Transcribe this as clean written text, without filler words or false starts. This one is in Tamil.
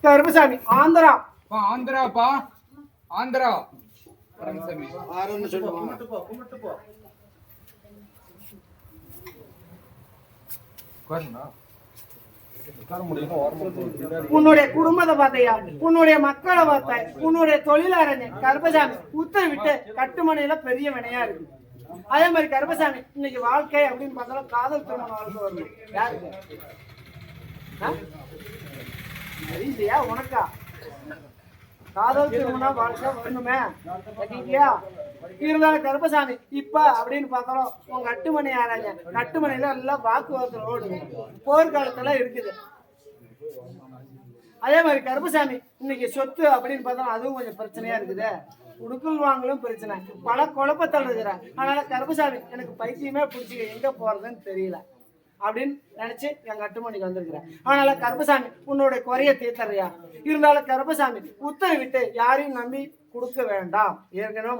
கருப்பசாமி ஆந்திரா. ஆந்திராப்பா, ஆந்திரா. கருப்பசாமி உன்னுடைய குடும்பத்தை பார்த்தையா, உன்னுடைய மக்களை பார்த்த, உன்னுடைய தொழிலாளர் கருப்பசாமி உத்தரவிட்டு கட்டுமனையில பெரிய வினையா இருக்கு. அதே மாதிரி கருப்பசாமி இன்னைக்கு வாழ்க்கை அப்படின்னு பார்த்தாலும் காதல் திருமண வாழ்க்கை வரணும். யாருக்கு இல்லையா? உனக்கா காதல் திருமண வாழ்க்கை வரணுமே? இருந்தாலும் கருப்பசாமி இப்ப அப்படின்னு பார்த்தாலும் உங்க கட்டுமணி ஆராய்ச்சி கட்டுமணியில எல்லாம் வாக்குவாதத்தோடு போர்க்காலத்துல இருக்குது. அதே மாதிரி கருப்பசாமி இன்னைக்கு சொத்து அப்படின்னு பார்த்தா அதுவும் கொஞ்சம் பிரச்சனையா இருக்குது. உடுக்கல் வாங்கலும் பிரச்சனை, பல குழப்பத்தில் இருக்கிறேன். அதனால கருப்பசாமி எனக்கு பைத்தியமே பிடிச்சி எங்க போறதுன்னு தெரியல அப்படின்னு நினைச்சு என் கட்டுமணிக்கு வந்திருக்கிறேன். அதனால கருப்பசாமி உன்னுடைய குறைய தீர்த்தறியா. இருந்தாலும் கருப்பசாமி உத்தரவிட்டு யாரையும் நம்பி கொடுக்க வேண்டாம். ஏற்கனவே